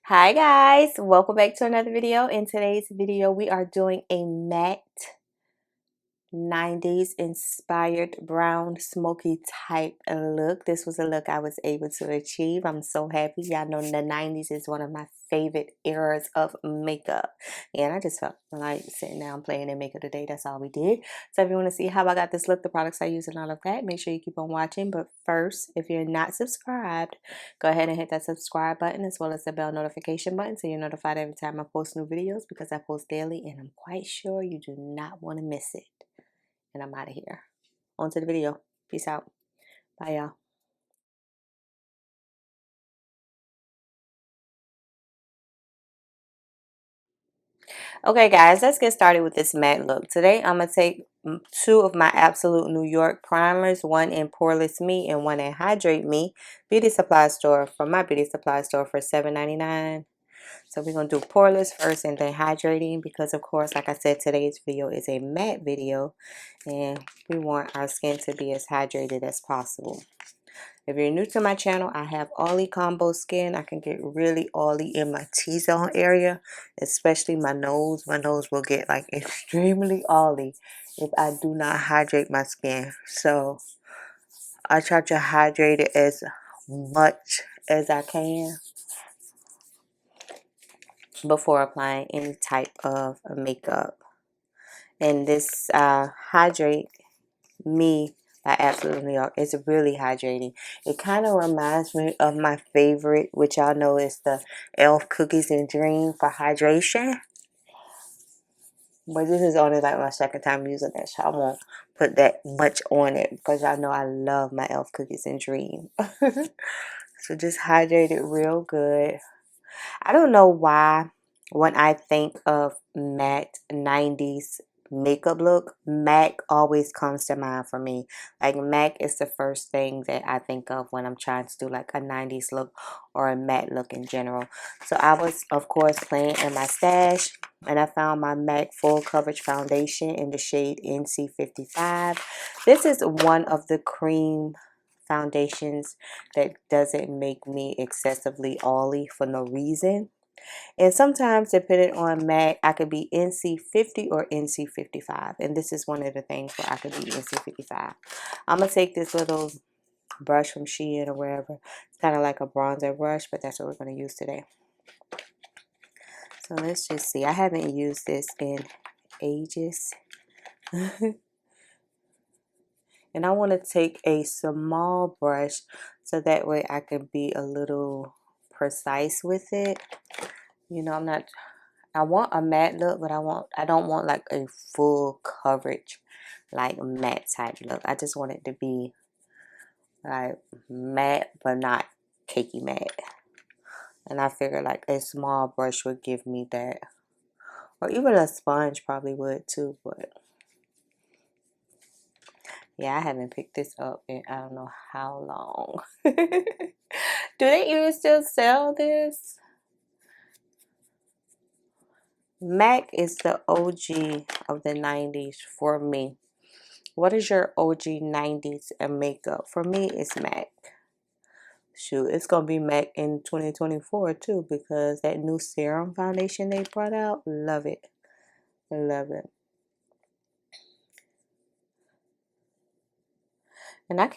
Hi guys, welcome back to another video. In today's video we are doing a matte 90s inspired brown smoky type look. This was a look I was able to achieve. I'm so happy. Y'all know the 90s is one of my favorite eras of makeup, and I just felt like sitting down playing in makeup today. That's all we did. So if you want to see how I got this look, the products I use and all of that, make sure you keep on watching. But first, if you're not subscribed, go ahead and hit that subscribe button as well as the bell notification button so you're notified every time I post new videos, because I post daily and I'm quite sure you do not want to miss it. And I'm out of here. On to the video. Peace out. Bye, y'all. Okay, guys, let's get started with this matte look. Today, I'm going to take two of my Absolute New York primers, one in Poreless Me and one in Hydrate Me beauty supply store, from my beauty supply store, for $7.99. So we're going to do Poreless first and then hydrating, because of course, like I said, today's video is a matte video and we want our skin to be as hydrated as possible. If you're new to my channel, I have oily combo skin. I can get really oily in my T-zone area, especially my nose. My nose will get like extremely oily if I do not hydrate my skin. So I try to hydrate it as much as I can before applying any type of makeup. And this Hydrate Me by Absolute New York is really hydrating. It kind of reminds me of my favorite, which y'all know is the Elf Cookies and Dream for hydration. But this is only like my second time using it, so I won't put that much on it because y'all know I love my Elf Cookies and Dream. So just hydrate it real good. I don't know why when I think of matte 90s makeup look, MAC always comes to mind for me. Like MAC is the first thing that I think of when I'm trying to do like a 90s look or a matte look in general. So I was, of course, playing in my stash and I found my MAC Full Coverage Foundation in the shade NC55. This is one of the cream foundations that doesn't make me excessively oily for no reason. And sometimes, depending on MAC, I could be NC50 or NC55. And this is one of the things where I could be NC55. I'm going to take this little brush from Shein or wherever. It's kind of like a bronzer brush, but that's what we're going to use today. So let's just see. I haven't used this in ages. And I want to take a small brush so that way I can be a little precise with it. You know, I want a matte look, but I don't want like a full coverage like matte type look. I just want it to be like matte but not cakey matte. And I figure like a small brush would give me that. Or even a sponge probably would too, but yeah, I haven't picked this up in I don't know how long. Do they even still sell this? MAC is the OG of the 90s for me. What is your OG 90s and makeup? For me, it's MAC. Shoot, it's going to be MAC in 2024 too, because that new Serum foundation they brought out, love it. Love it. And I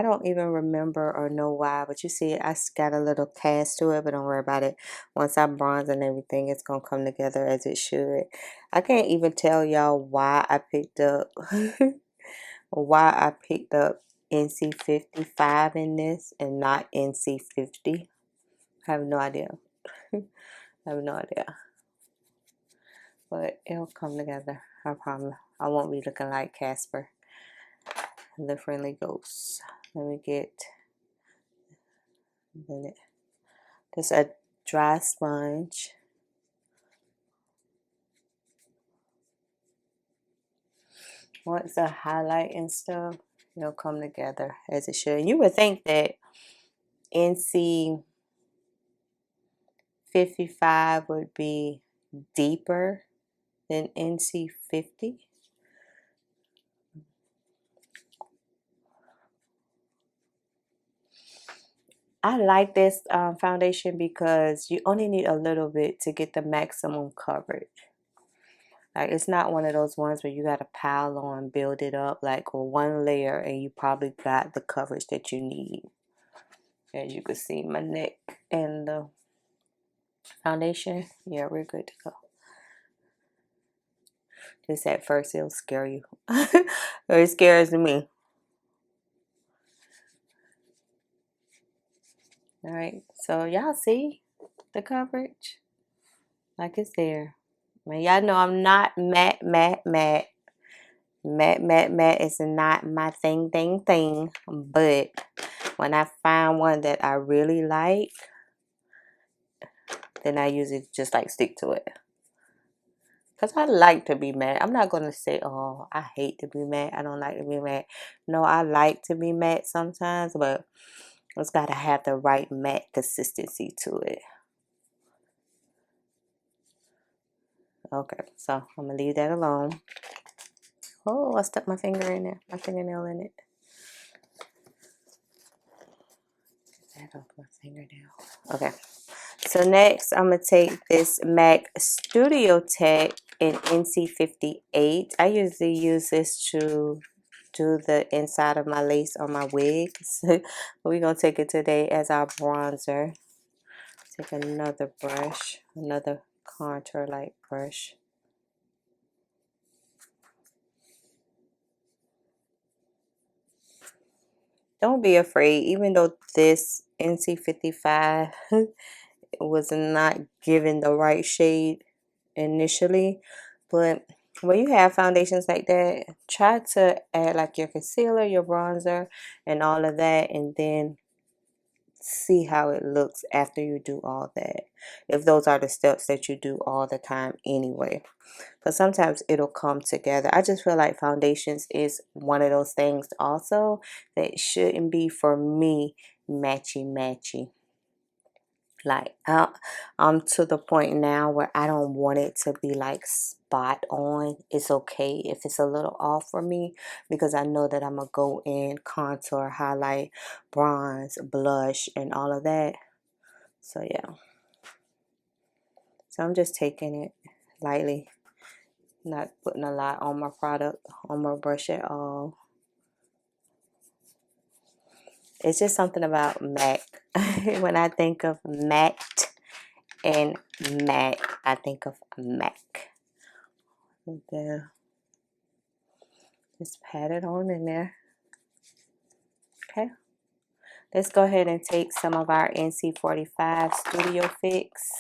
don't even remember or know why, but you see, I got a little cast to it, but don't worry about it. Once I bronze and everything, it's going to come together as it should. I can't even tell y'all why I picked up, NC55 in this and not NC50. I have no idea. I have no idea. But it'll come together. I promise. I won't be looking like Casper, the friendly ghost. Let me get just a dry sponge. Once I highlight and stuff, it'll come together as it should. You would think that NC55 would be deeper than NC50. I like this foundation because you only need a little bit to get the maximum coverage. Like, it's not one of those ones where you got to pile on, build it up like one layer, and you probably got the coverage that you need. As you can see, my neck and the foundation, yeah, we're good to go. Just at first, it'll scare you. It scares me. All right, so y'all see the coverage? Like, it's there. Man, y'all know I'm not matte. Matte is not my thing. But when I find one that I really like, then I usually just like stick to it. Because I like to be matte. I'm not going to say, oh, I hate to be matte. I don't like to be matte. No, I like to be matte sometimes, but it's got to have the right matte consistency to it. Okay, so I'm going to leave that alone. Oh, I stuck my finger in there. My fingernail in it. Get that off my fingernail. Okay. So next, I'm going to take this MAC Studio Tech in NC58. I usually use this to do the inside of my lace on my wigs. We're going to take it today as our bronzer. Take another brush, another contour light brush. Don't be afraid, even though this NC55 was not given the right shade initially, but when you have foundations like that, try to add like your concealer, your bronzer, and all of that, and then see how it looks after you do all that, if those are the steps that you do all the time anyway. But sometimes it'll come together. I just feel like foundations is one of those things also that shouldn't be, for me, matchy. Like, I'm to the point now where I don't want it to be like spot on. It's okay if it's a little off for me, because I know that I'm gonna go in, contour, highlight, bronze, blush, and all of that. So yeah, so I'm just taking it lightly, not putting a lot on my product, on my brush at all. It's just something about MAC. When I think of matte and MAC, I think of MAC. There, just pat it on in there. Okay, let's go ahead and take some of our NC45 Studio Fix.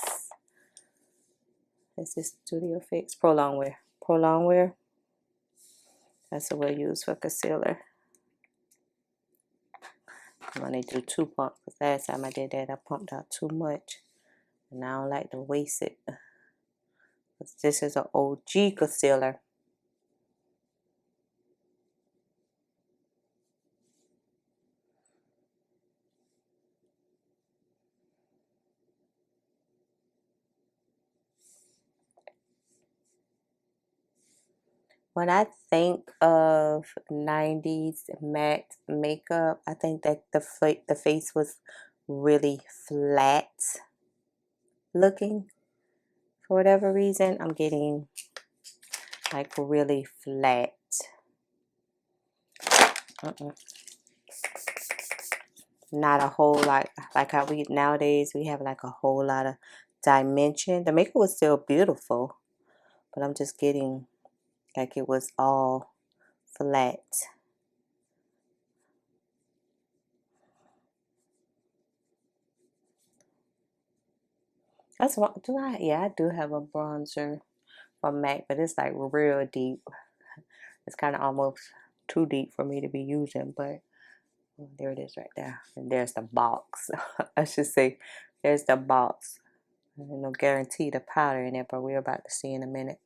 This is Studio Fix Pro Longwear. That's what we'll use for concealer. I'm gonna do 2 pumps, because last time I did that, I pumped out too much, and I don't like to waste it. This is an OG concealer. When I think of 90s matte makeup, I think that the face was really flat looking. For whatever reason, I'm getting like really flat. Not a whole lot, like how we nowadays we have like a whole lot of dimension. The makeup was still beautiful, but I'm just getting like it was all flat. That's what do I? Yeah, I do have a bronzer from MAC, but it's like real deep. It's kind of almost too deep for me to be using, but there it is right there. And there's the box. I should say, there's the box. No guarantee the powder in it, but we're about to see in a minute.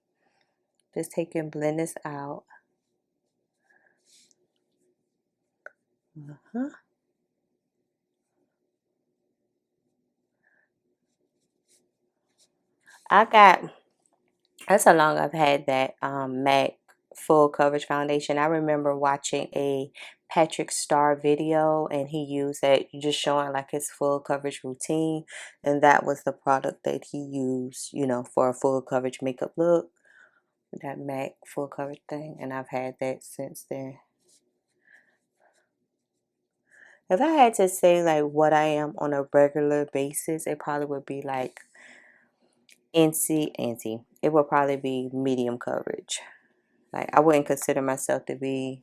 Just take and blend this out. I got, that's how long I've had that MAC full coverage foundation. I remember watching a Patrick Starr video, and he used that, just showing like his full coverage routine, and that was the product that he used, you know, for a full coverage makeup look, that MAC full coverage thing, and I've had that since then. If I had to say like what I am on a regular basis, it probably would be like NC. It would probably be medium coverage. Like I wouldn't consider myself to be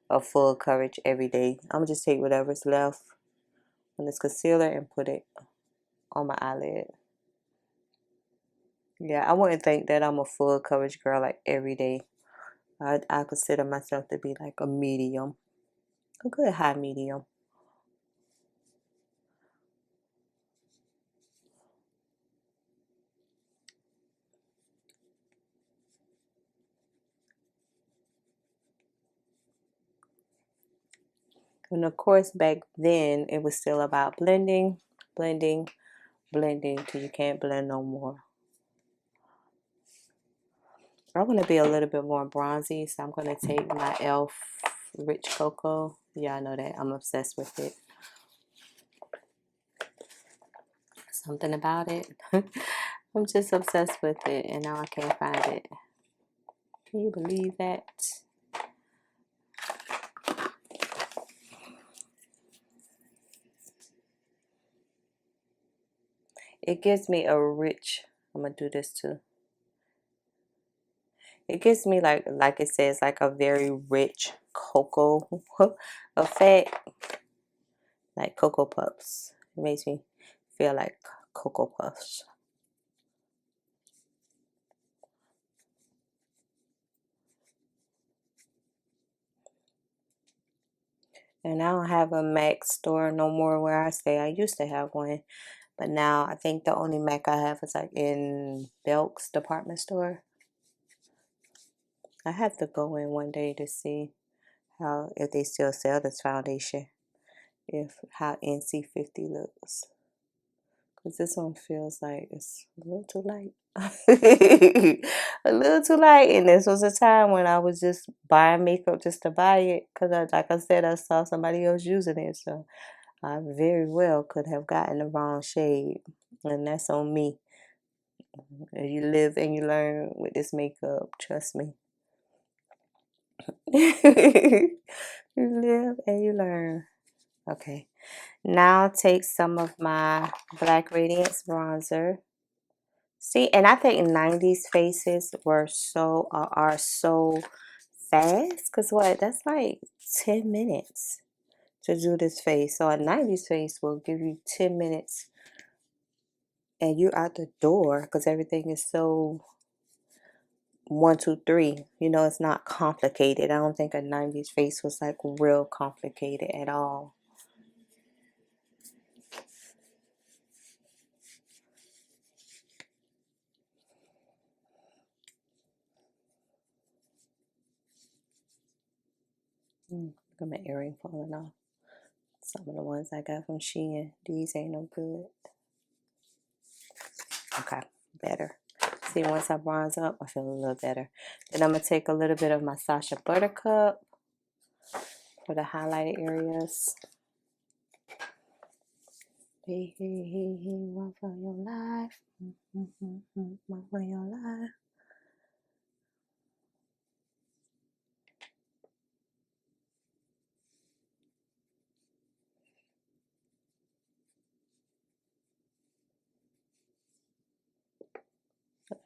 a full coverage every day. I'm gonna just take whatever's left on this concealer and put it on my eyelid. Yeah, I wouldn't think that I'm a full coverage girl like every day. I consider myself to be like a medium, a good high medium. And of course, back then it was still about blending, blending, blending till you can't blend no more. I want to be a little bit more bronzy, so I'm going to take my e.l.f. Rich Cocoa. Y'all know that I'm obsessed with it. Something about it. I'm just obsessed with it, and now I can't find it. Can you believe that? It gives me a rich, I'm going to do this too. It gives me like it says, like a very rich cocoa effect. Like Cocoa Puffs. It makes me feel like Cocoa Puffs. And I don't have a MAC store no more where I stay. I used to have one. But now I think the only MAC I have is like in Belk's department store. I have to go in one day to see how, if they still sell this foundation. How NC50 looks. Because this one feels like it's a little too light. A little too light. And this was a time when I was just buying makeup just to buy it. Because like I said, I saw somebody else using it. So I very well could have gotten the wrong shade. And that's on me. You live and you learn with this makeup. Trust me. You live and you learn. Okay. Now take some of my Black Radiance bronzer. See, and I think 90s faces are so fast. Cause what? That's like 10 minutes to do this face. So a 90s face will give you 10 minutes and you're out the door because everything is so 1, 2, 3. You know, it's not complicated. I don't think a 90s face was like real complicated at all. Look at my earring falling off. Some of the ones I got from Shein. These ain't no good. Okay, better. See, once I bronze up, I feel a little better. Then I'm going to take a little bit of my SACHA Buttercup for the highlighted areas. Hey, hey, hey, hey, one for your life. One for your life.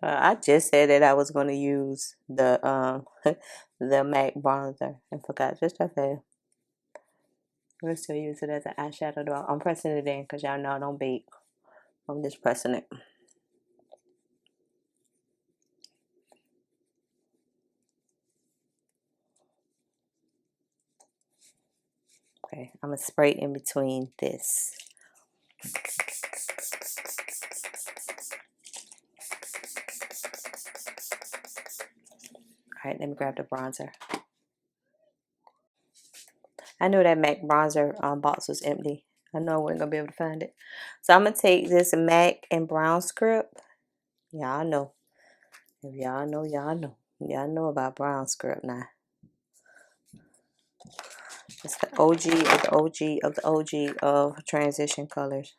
I just said that I was going to use the the MAC bronzer and forgot just that fast. We'll still use it as an eyeshadow though. I'm pressing it in because y'all know I don't bake. I'm just pressing it. Okay, I'm going to spray in between this. Alright, let me grab the bronzer. I knew that MAC bronzer box was empty. I know I wasn't going to be able to find it. So I'm going to take this MAC and brown script. Y'all know. If y'all know, y'all know. Y'all know about brown script now. It's the OG of the OG of the OG of transition colors.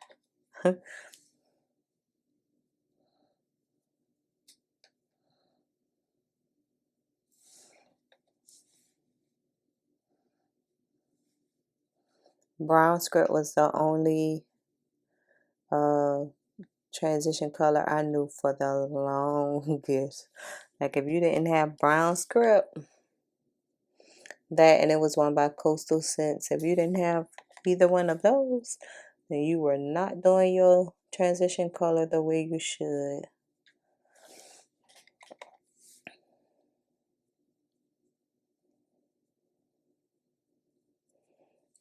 Brown script was the only transition color I knew for the longest. Like if you didn't have brown script, that and it was one by Coastal Scents. If you didn't have either one of those, then you were not doing your transition color the way you should.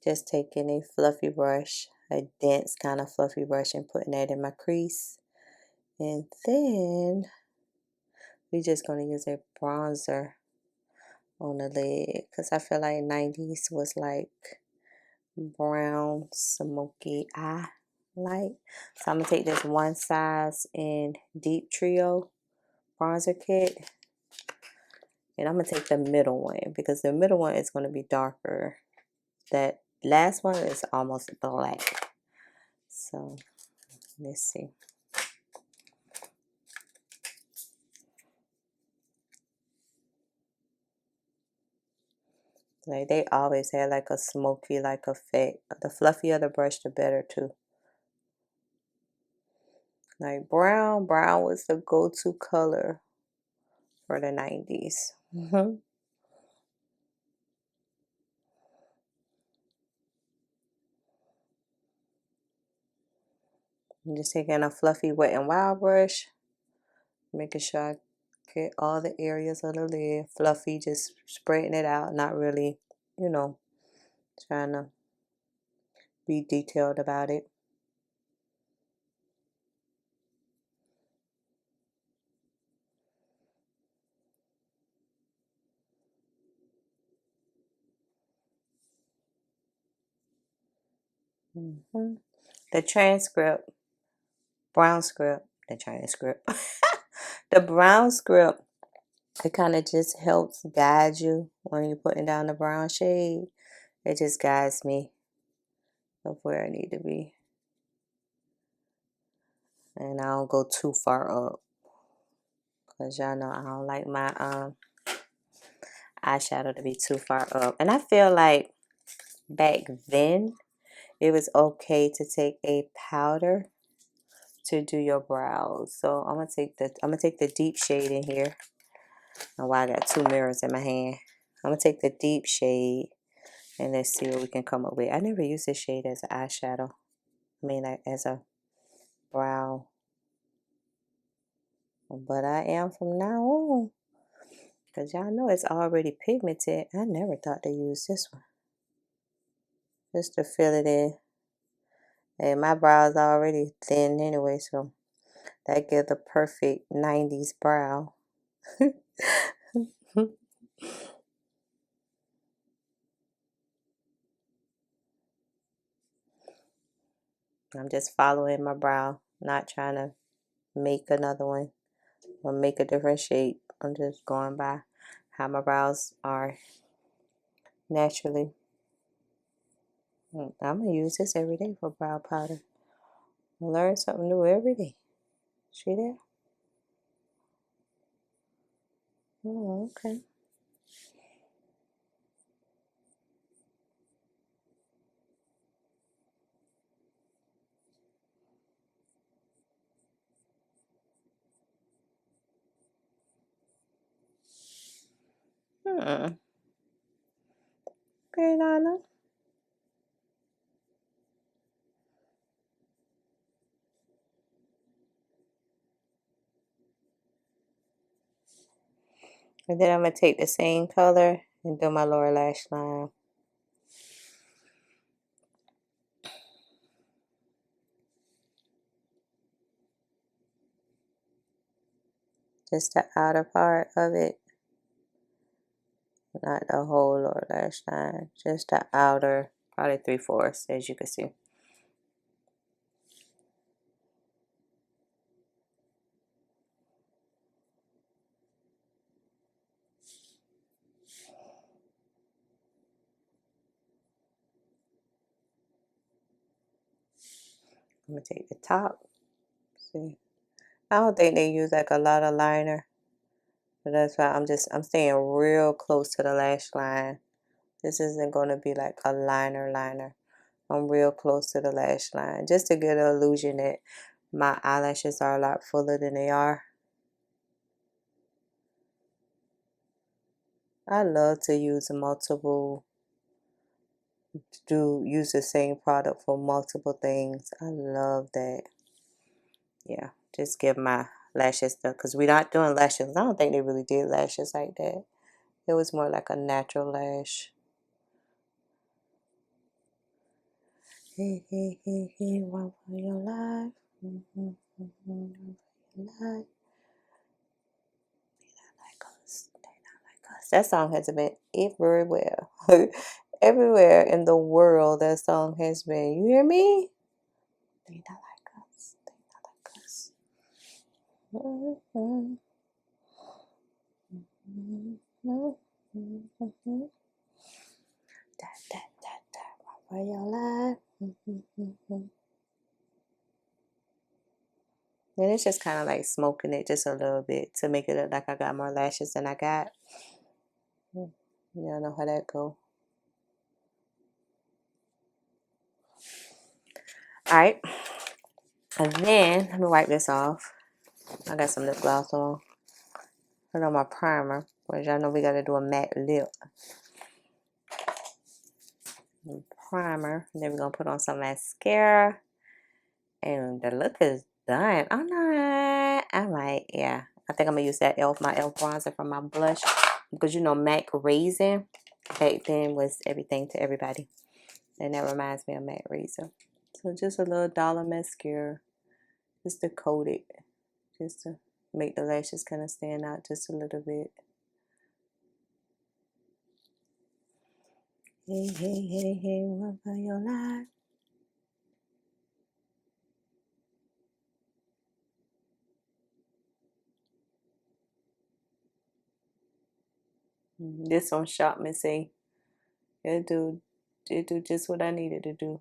Just taking a fluffy brush, a dense kind of fluffy brush, and putting that in my crease. And then we're just going to use a bronzer on the lid because I feel like 90s was like brown smoky eye light. So I'm going to take this One Size in Deep Trio bronzer kit. And I'm going to take the middle one because the middle one is going to be darker. That last one is almost black. So let's see. Like they always had like a smoky like effect. The fluffier the brush, the better too. Like brown was the go-to color for the 90s. I'm just taking a fluffy Wet n Wild brush, making sure I get all the areas of the lid fluffy, just spreading it out, not really, you know, trying to be detailed about it. The transcript, brown script, the transcript, the brown script, it kind of just helps guide you when you're putting down the brown shade. It just guides me of where I need to be. And I don't go too far up. Because y'all know I don't like my eyeshadow to be too far up. And I feel like back then, it was okay to take a powder to do your brows. So I'm gonna take the deep shade in here. And why I got two mirrors in my hand. I'm gonna take the deep shade and let's see what we can come up with. I never used this shade as an eyeshadow. I mean, like as a brow. But I am from now on. Because y'all know it's already pigmented. I never thought to use this one. Just to fill it in. And my brows are already thin anyway, so that gives the perfect 90s brow. I'm just following my brow, not trying to make another one or make a different shape. I'm just going by how my brows are naturally. I'm going to use this every day for brow powder. I learn something new every day. See that? Oh, okay. Okay, Nana. And then I'm going to take the same color and do my lower lash line. Just the outer part of it. Not the whole lower lash line. Just the outer, probably 3/4 as you can see. I'm gonna take the top. See, I don't think they use like a lot of liner, but that's why I'm staying real close to the lash line. This isn't gonna be like a liner. I'm real close to the lash line just to get an illusion that my eyelashes are a lot fuller than they are. I love to use use the same product for multiple things. I love that. Yeah, just give my lashes stuff because we're not doing lashes. I don't think they really did lashes like that. It was more like a natural lash. Hey, hey, hey, hey, one for your life. One for your life. That song has been everywhere. Everywhere in the world that song has been. You hear me? They not like us. They not like us. For your life. And it's just kind of like smoking it just a little bit to make it look like I got more lashes than I got. Y'all know how that go. Alright. And then, let me wipe this off. I got some lip gloss on. Put on my primer. Because y'all know we got to do a matte lip. Primer. And then we're going to put on some mascara. And the look is done. I'm not. I might, yeah. I think I'm going to use that my e.l.f. bronzer from my blush. Because you know, MAC Raisin back then was everything to everybody. And that reminds me of MAC Raisin. So just a little dollar mascara. Just to coat it. Just to make the lashes kind of stand out just a little bit. Hey, hey, hey, hey, what for your life? This one shot me say it do just what I needed to do.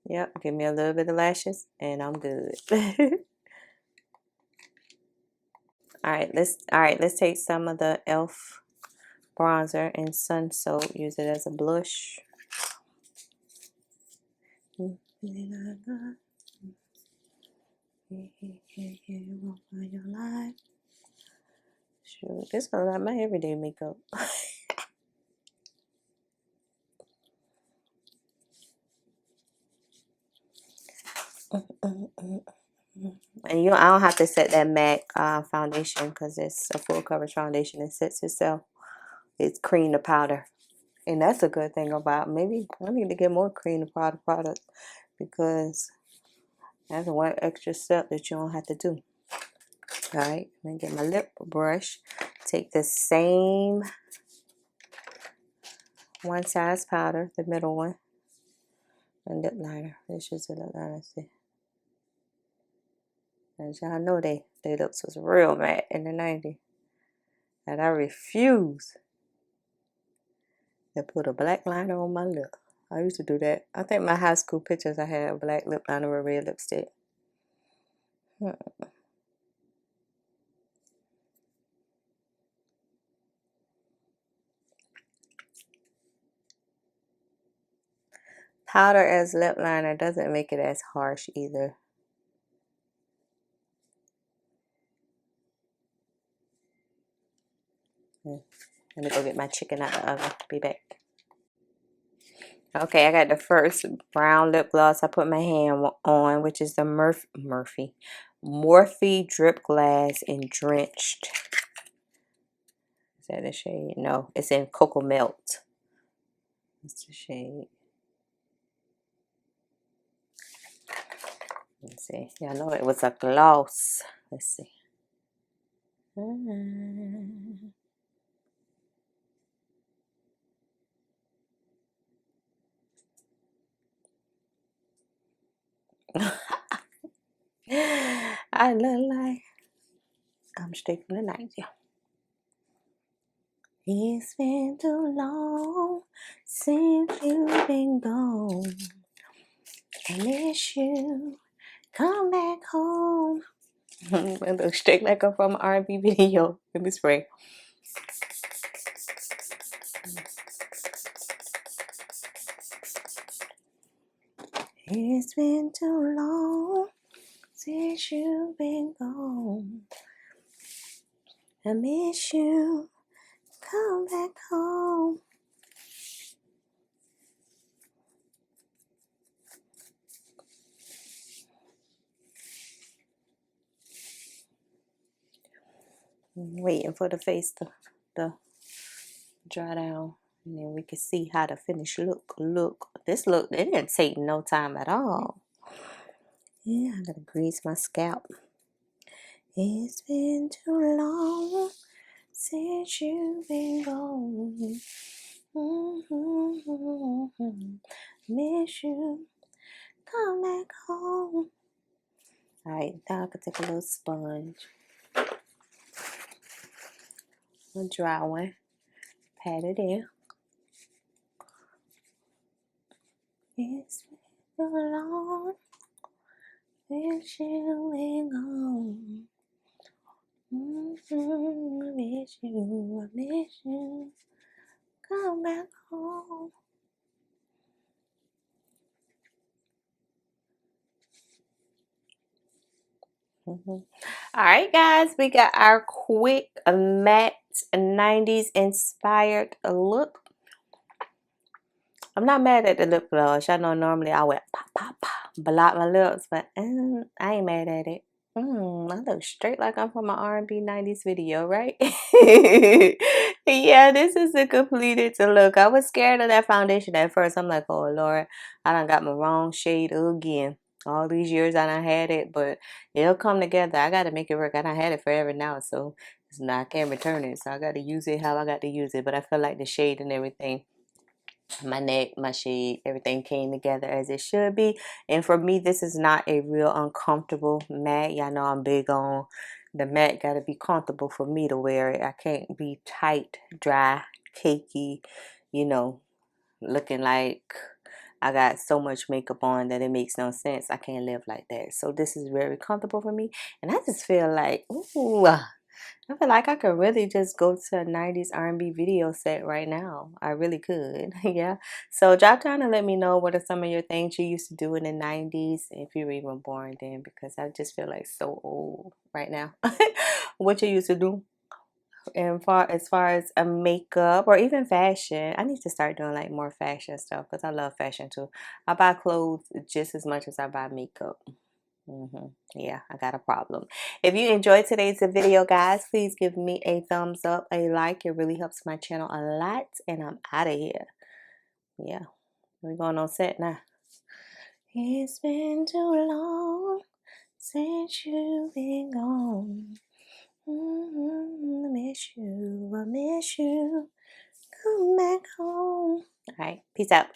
Yep, give me a little bit of lashes and I'm good. Alright, let's take some of the e.l.f. bronzer and Sun Soap, use it as a blush. Shoot, this is like my everyday makeup. And I don't have to set that MAC foundation because it's a full coverage foundation. It sets itself. It's cream to powder. And that's a good thing about, maybe I need to get more cream to powder products because that's one extra step that you don't have to do. Alright, let me get my lip brush. Take the same one size powder, the middle one, and lip liner. Let's use the lip liner. See. As y'all know, they lips was real matte in the 90s. And I refuse to put a black liner on my lip. I used to do that. I think my high school pictures I had a black lip liner with red lipstick. Powder as lip liner doesn't make it as harsh either. Let me go get my chicken out of the oven. Be back. Okay, I got the first brown lip gloss I put my hand on, which is the Morphe Drip Glass in Drenched. Is that the shade? No, it's in Cocoa Melt. That's the shade. Let's see. Yeah, I know it was a gloss. Let's see. I look like I'm straight from the 90s. It's been too long since you've been gone. I miss you. Come back home. It looks straight like I'm from an R&B video. Let me spray. It's been too long since you've been gone. I miss you. Come back home. I'm waiting for the face to dry down, and then we can see how the finished look. This look, it didn't take no time at all. Yeah, I gotta grease my scalp. It's been too long since you've been gone. Miss you. Come back home. Alright, now I can take a little sponge. A dry one. Pat it in. It's been too long since you've been gone. I miss you. I miss you. Come back home. Alright guys, we got our quick matte 90s inspired look. I'm not mad at the lip gloss. Y'all know normally I would pop, block my lips, but I ain't mad at it. I look straight like I'm from an R&B 90s video, right? Yeah, this is a completed look. I was scared of that foundation at first. I'm like, oh Lord, I done got my wrong shade again. All these years I done had it, but it'll come together. I got to make it work. I done had it forever now, so it's not, I can't return it. So I got to use it how I got to use it. But I feel like the shade and everything, my neck, my shade, everything came together as it should be. And for me, this is not a real uncomfortable matte. Y'all know I'm big on the matte. Got to be comfortable for me to wear it. I can't be tight, dry, cakey, you know, looking like I got so much makeup on that it makes no sense. I can't live like that. So this is very comfortable for me. And I just feel like, ooh, I feel like I could really just go to a 90s R&B video set right now. I really could. Yeah. So drop down and let me know what are some of your things you used to do in the 90s, if you were even born then, because I just feel like so old right now. What you used to do. And as far as a makeup or even fashion, I need to start doing like more fashion stuff because I love fashion too. I buy clothes just as much as I buy makeup. Yeah, I got a problem. If you enjoyed today's video, guys, please give me a thumbs up, a like. It really helps my channel a lot. And I'm out of here. Yeah, we're going on set now. It's been too long since you've been gone. I miss you. I miss you. Come back home. All right, peace out.